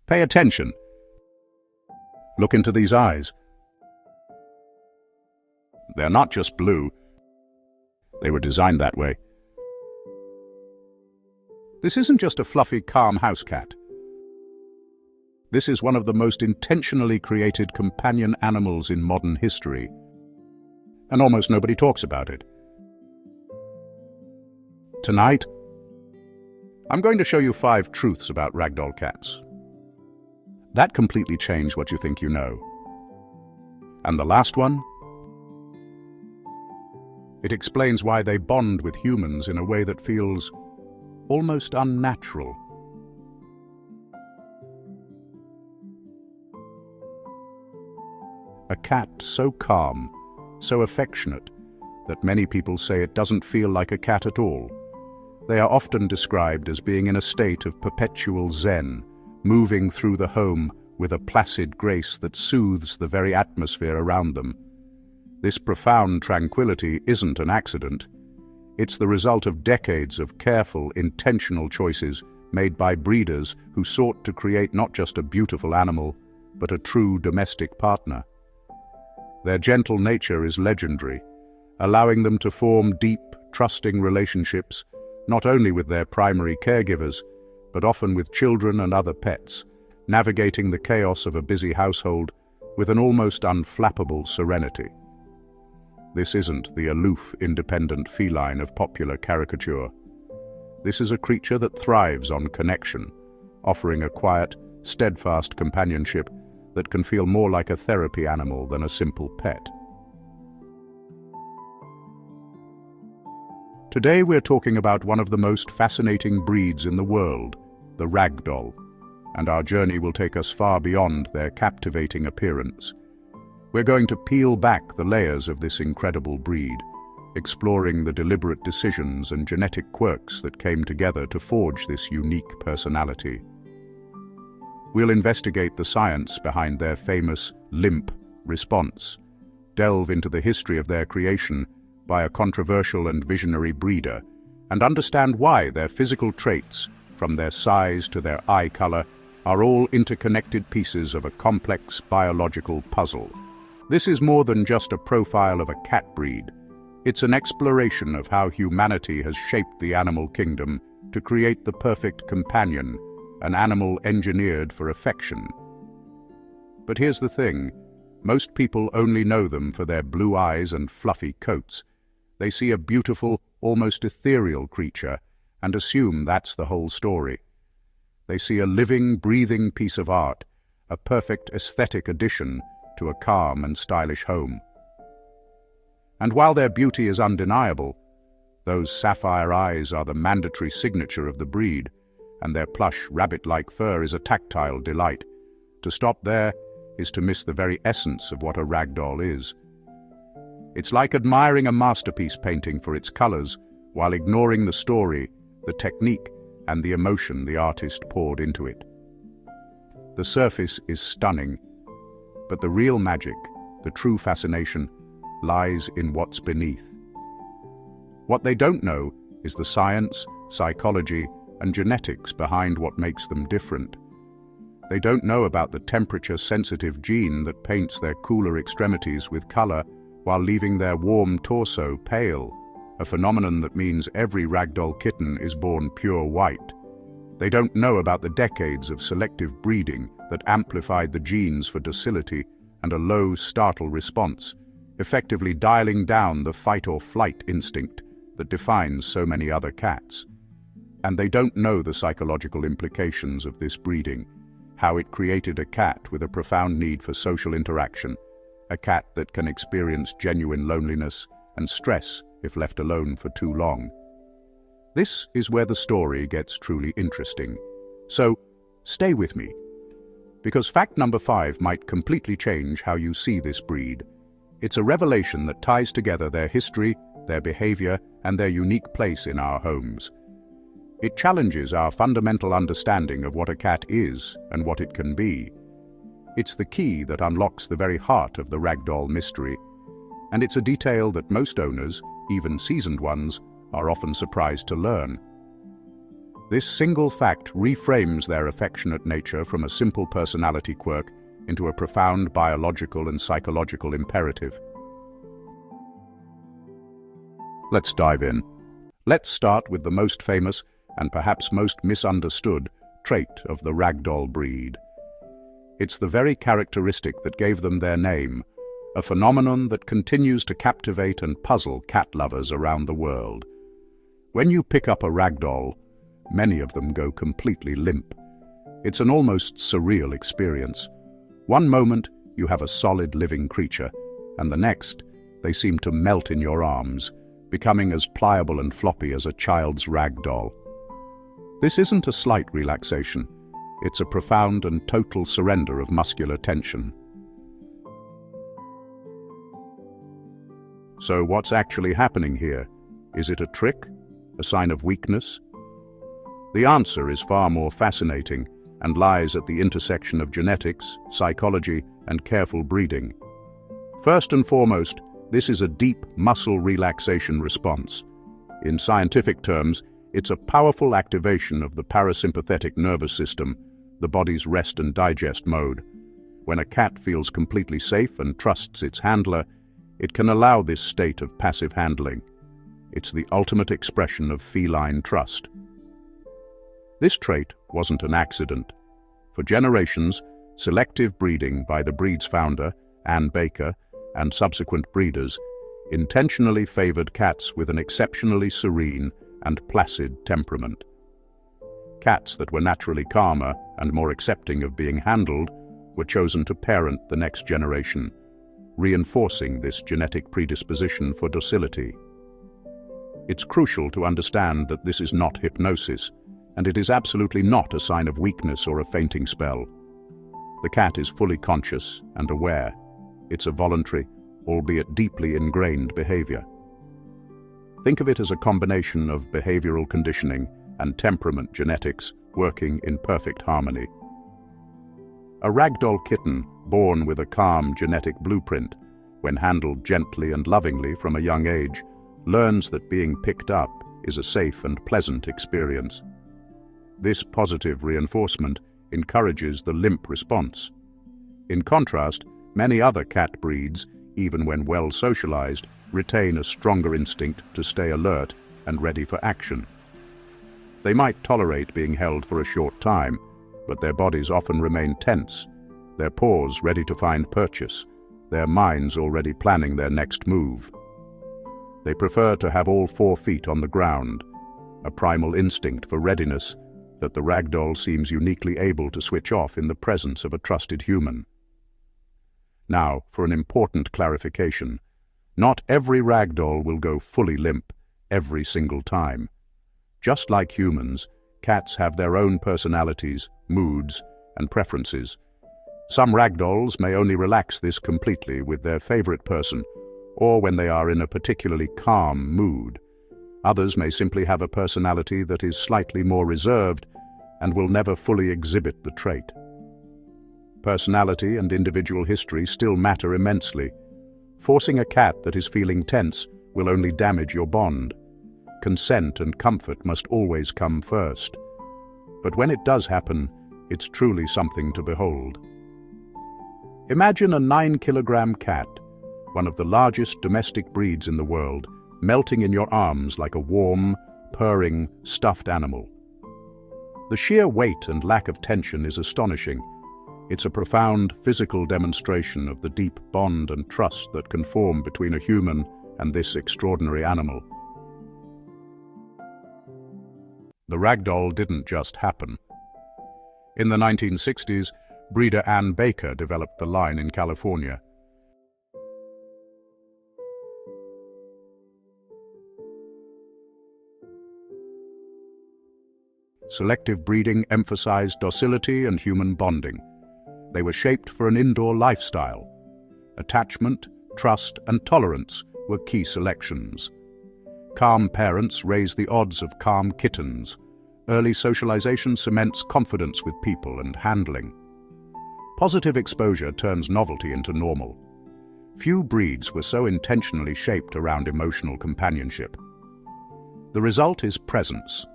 Pay attention. Look into these eyes. They're not just blue. They were designed that way. This isn't just a fluffy, calm house cat. This is one of the most intentionally created companion animals in modern history, and almost nobody talks about it. Tonight, I'm going to show you 5 truths about ragdoll cats. That completely changed what you think you know. And the last one? It explains why they bond with humans in a way that feels almost unnatural. A cat so calm, so affectionate, that many people say it doesn't feel like a cat at all. They are often described as being in a state of perpetual zen, moving through the home with a placid grace that soothes the very atmosphere around them. This profound tranquility isn't an accident. It's the result of decades of careful, intentional choices made by breeders who sought to create not just a beautiful animal, but a true domestic partner. Their gentle nature is legendary, allowing them to form deep, trusting relationships, not only with their primary caregivers, but often with children and other pets, navigating the chaos of a busy household with an almost unflappable serenity. This isn't the aloof, independent feline of popular caricature. This is a creature that thrives on connection, offering a quiet, steadfast companionship that can feel more like a therapy animal than a simple pet. Today we're talking about one of the most fascinating breeds in the world, the ragdoll, and our journey will take us far beyond their captivating appearance. We're going to peel back the layers of this incredible breed, exploring the deliberate decisions and genetic quirks that came together to forge this unique personality. We'll investigate the science behind their famous Limp response, delve into the history of their creation by a controversial and visionary breeder, and understand why their physical traits, from their size to their eye color, are all interconnected pieces of a complex biological puzzle. This is more than just a profile of a cat breed. It's an exploration of how humanity has shaped the animal kingdom to create the perfect companion, an animal engineered for affection. But here's the thing, most people only know them for their blue eyes and fluffy coats. They see a beautiful, almost ethereal creature and assume that's the whole story. They see a living, breathing piece of art, a perfect aesthetic addition to a calm and stylish home. And while their beauty is undeniable, those sapphire eyes are the mandatory signature of the breed, and their plush, rabbit-like fur is a tactile delight. To stop there is to miss the very essence of what a ragdoll is. It's like admiring a masterpiece painting for its colors while ignoring the story, the technique, and the emotion the artist poured into it. The surface is stunning, but the real magic, the true fascination, lies in what's beneath. What they don't know is the science, psychology, and genetics behind what makes them different. They don't know about the temperature-sensitive gene that paints their cooler extremities with color while leaving their warm torso pale, a phenomenon that means every ragdoll kitten is born pure white. They don't know about the decades of selective breeding that amplified the genes for docility and a low startle response, effectively dialing down the fight-or-flight instinct that defines so many other cats. And they don't know the psychological implications of this breeding, how it created a cat with a profound need for social interaction, a cat that can experience genuine loneliness and stress if left alone for too long. This is where the story gets truly interesting. So, stay with me, because fact number 5 might completely change how you see this breed. It's a revelation that ties together their history, their behavior, and their unique place in our homes. It challenges our fundamental understanding of what a cat is and what it can be. It's the key that unlocks the very heart of the ragdoll mystery, and it's a detail that most owners, even seasoned ones, are often surprised to learn. This single fact reframes their affectionate nature from a simple personality quirk into a profound biological and psychological imperative. Let's dive in. Let's start with the most famous and perhaps most misunderstood trait of the Ragdoll breed. It's the very characteristic that gave them their name, a phenomenon that continues to captivate and puzzle cat lovers around the world. When you pick up a Ragdoll, many of them go completely limp. It's an almost surreal experience. One moment, you have a solid living creature, and the next, they seem to melt in your arms, becoming as pliable and floppy as a child's rag doll. This isn't a slight relaxation. It's a profound and total surrender of muscular tension. So what's actually happening here? Is it a trick? A sign of weakness? The answer is far more fascinating and lies at the intersection of genetics, psychology, and careful breeding. First and foremost, this is a deep muscle relaxation response. In scientific terms, it's a powerful activation of the parasympathetic nervous system, the body's rest and digest mode. When a cat feels completely safe and trusts its handler, it can allow this state of passive handling. It's the ultimate expression of feline trust. This trait wasn't an accident. For generations, selective breeding by the breed's founder, Ann Baker, and subsequent breeders intentionally favored cats with an exceptionally serene and placid temperament. Cats that were naturally calmer and more accepting of being handled were chosen to parent the next generation, reinforcing this genetic predisposition for docility. It's crucial to understand that this is not hypnosis, and it is absolutely not a sign of weakness or a fainting spell. The cat is fully conscious and aware. It's a voluntary, albeit deeply ingrained behavior. Think of it as a combination of behavioral conditioning and temperament genetics working in perfect harmony. A ragdoll kitten born with a calm genetic blueprint, when handled gently and lovingly from a young age, learns that being picked up is a safe and pleasant experience. This positive reinforcement encourages the limp response. In contrast, many other cat breeds, even when well socialized, retain a stronger instinct to stay alert and ready for action. They might tolerate being held for a short time, but their bodies often remain tense, their paws ready to find purchase, their minds already planning their next move. They prefer to have all 4 feet on the ground, a primal instinct for readiness that the ragdoll seems uniquely able to switch off in the presence of a trusted human. Now, for an important clarification, not every ragdoll will go fully limp every single time. Just like humans, cats have their own personalities, moods, and preferences. Some ragdolls may only relax this completely with their favorite person or when they are in a particularly calm mood. Others may simply have a personality that is slightly more reserved and will never fully exhibit the trait. Personality and individual history still matter immensely. Forcing a cat that is feeling tense will only damage your bond. Consent and comfort must always come first. But when it does happen, it's truly something to behold. Imagine a 9-kilogram cat, one of the largest domestic breeds in the world, melting in your arms like a warm, purring, stuffed animal. The sheer weight and lack of tension is astonishing. It's a profound physical demonstration of the deep bond and trust that can form between a human and this extraordinary animal. The ragdoll didn't just happen. In the 1960s, breeder Ann Baker developed the line in California. Selective breeding emphasized docility and human bonding. They were shaped for an indoor lifestyle. Attachment, trust, and tolerance were key selections. Calm parents raise the odds of calm kittens. Early socialization cements confidence with people and handling. Positive exposure turns novelty into normal. Few breeds were so intentionally shaped around emotional companionship. The result is presence.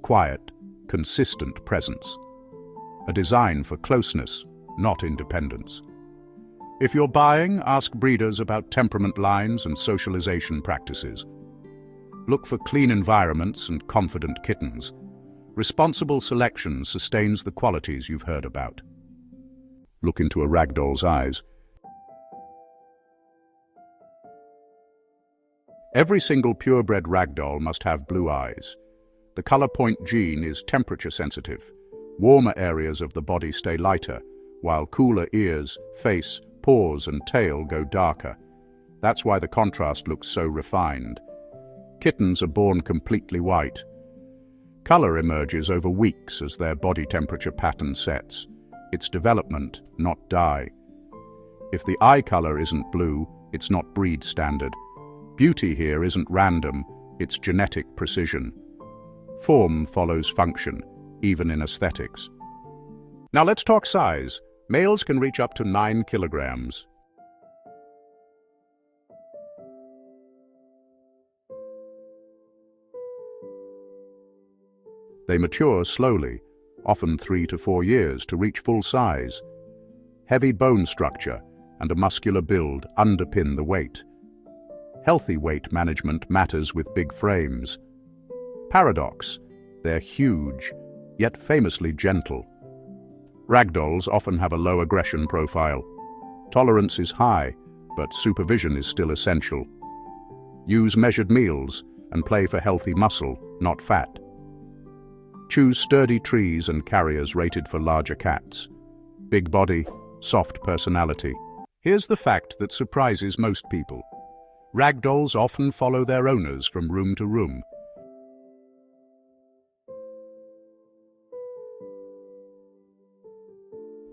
Quiet, consistent presence. A design for closeness, not independence. If you're buying, ask breeders about temperament lines and socialization practices. Look for clean environments and confident kittens. Responsible selection sustains the qualities you've heard about. Look into a ragdoll's eyes. Every single purebred ragdoll must have blue eyes. The color point gene is temperature sensitive. Warmer areas of the body stay lighter, while cooler ears, face, paws and tail go darker. That's why the contrast looks so refined. Kittens are born completely white. Color emerges over weeks as their body temperature pattern sets. It's development, not dye. If the eye color isn't blue, it's not breed standard. Beauty here isn't random, it's genetic precision. Form follows function, even in aesthetics. Now let's talk size. Males can reach up to 9 kilograms. They mature slowly, often 3 to 4 years, to reach full size. Heavy bone structure and a muscular build underpin the weight. Healthy weight management matters with big frames. Paradox: they're huge, yet famously gentle. Ragdolls often have a low aggression profile. Tolerance is high, but supervision is still essential. Use measured meals and play for healthy muscle, not fat. Choose sturdy trees and carriers rated for larger cats. Big body, soft personality. Here's the fact that surprises most people. Ragdolls often follow their owners from room to room.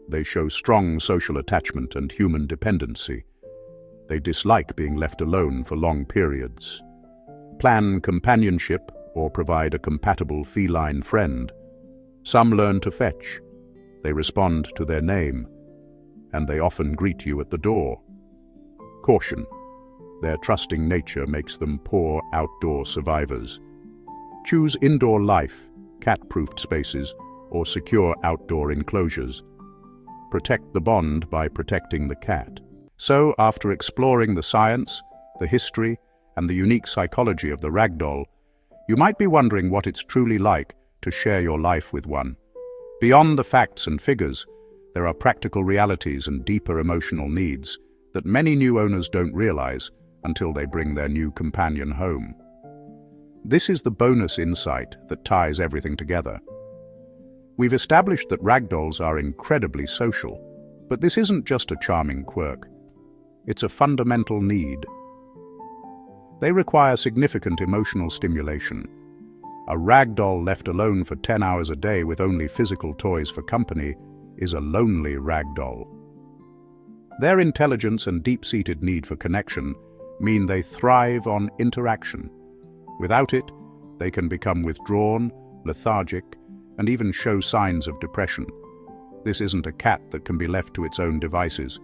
They show strong social attachment and human dependency. They dislike being left alone for long periods. Plan companionship or provide a compatible feline friend. Some learn to fetch. They respond to their name, and they often greet you at the door. Caution: their trusting nature makes them poor outdoor survivors. Choose indoor life, cat-proofed spaces, or secure outdoor enclosures. Protect the bond by protecting the cat. So, after exploring the science, the history, and the unique psychology of the ragdoll, you might be wondering what it's truly like to share your life with one. Beyond the facts and figures, there are practical realities and deeper emotional needs that many new owners don't realize until they bring their new companion home. This is the bonus insight that ties everything together. We've established that ragdolls are incredibly social, but this isn't just a charming quirk. It's a fundamental need. They require significant emotional stimulation. A ragdoll left alone for 10 hours a day with only physical toys for company is a lonely ragdoll. Their intelligence and deep-seated need for connection mean they thrive on interaction. Without it, they can become withdrawn, lethargic, and even show signs of depression. This isn't a cat that can be left to its own devices.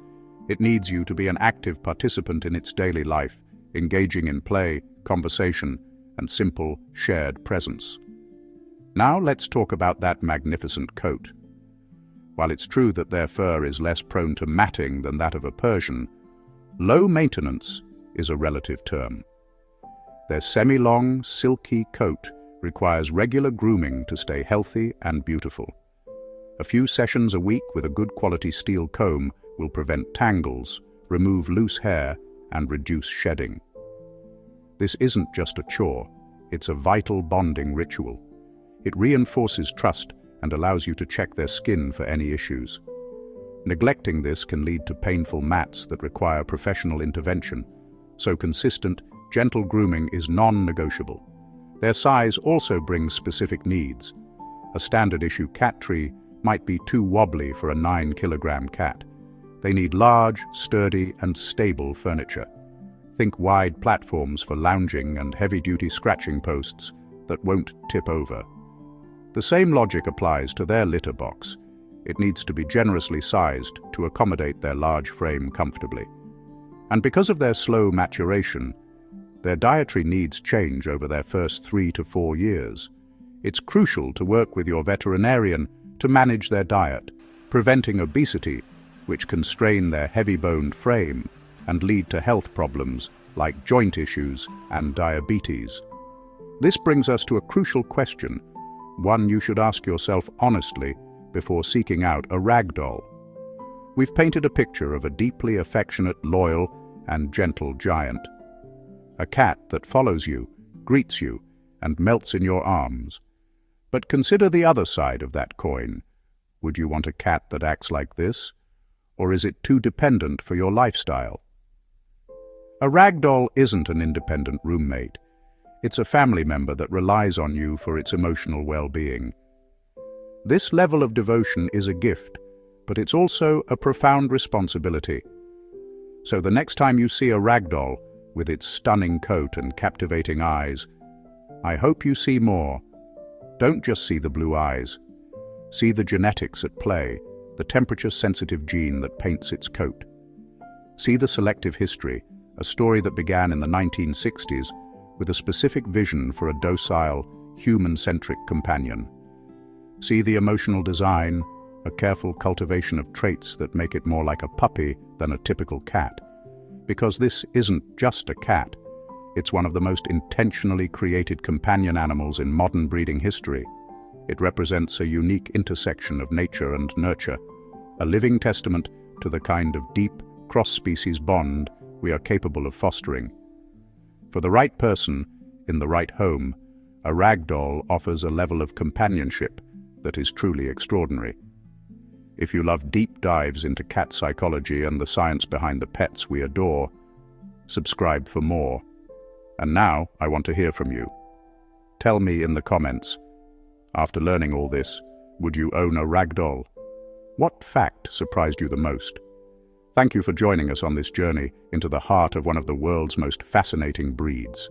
It needs you to be an active participant in its daily life, engaging in play, conversation, and simple, shared presence. Now let's talk about that magnificent coat. While it's true that their fur is less prone to matting than that of a Persian, low maintenance is a relative term. Their semi-long, silky coat requires regular grooming to stay healthy and beautiful. A few sessions a week with a good quality steel comb will prevent tangles, remove loose hair, and reduce shedding. This isn't just a chore, it's a vital bonding ritual. It reinforces trust and allows you to check their skin for any issues. Neglecting this can lead to painful mats that require professional intervention, so consistent, gentle grooming is non-negotiable. Their size also brings specific needs. A standard-issue cat tree might be too wobbly for a 9-kilogram cat. They need large, sturdy, and stable furniture. Think wide platforms for lounging and heavy-duty scratching posts that won't tip over. The same logic applies to their litter box. It needs to be generously sized to accommodate their large frame comfortably. And because of their slow maturation, their dietary needs change over their first 3 to 4 years. It's crucial to work with your veterinarian to manage their diet, preventing obesity, which can strain their heavy-boned frame and lead to health problems like joint issues and diabetes. This brings us to a crucial question, one you should ask yourself honestly before seeking out a ragdoll. We've painted a picture of a deeply affectionate, loyal, and gentle giant. A cat that follows you, greets you, and melts in your arms. But consider the other side of that coin. Would you want a cat that acts like this? Or is it too dependent for your lifestyle? A ragdoll isn't an independent roommate. It's a family member that relies on you for its emotional well-being. This level of devotion is a gift, but it's also a profound responsibility. So the next time you see a ragdoll, with its stunning coat and captivating eyes, I hope you see more. Don't just see the blue eyes. See the genetics at play, the temperature-sensitive gene that paints its coat. See the selective history, a story that began in the 1960s with a specific vision for a docile, human-centric companion. See the emotional design, a careful cultivation of traits that make it more like a puppy than a typical cat. Because this isn't just a cat, it's one of the most intentionally created companion animals in modern breeding history. It represents a unique intersection of nature and nurture, a living testament to the kind of deep, cross-species bond we are capable of fostering. For the right person, in the right home, a ragdoll offers a level of companionship that is truly extraordinary. If you love deep dives into cat psychology and the science behind the pets we adore, subscribe for more. And now, I want to hear from you. Tell me in the comments, after learning all this, would you own a ragdoll? What fact surprised you the most? Thank you for joining us on this journey into the heart of one of the world's most fascinating breeds.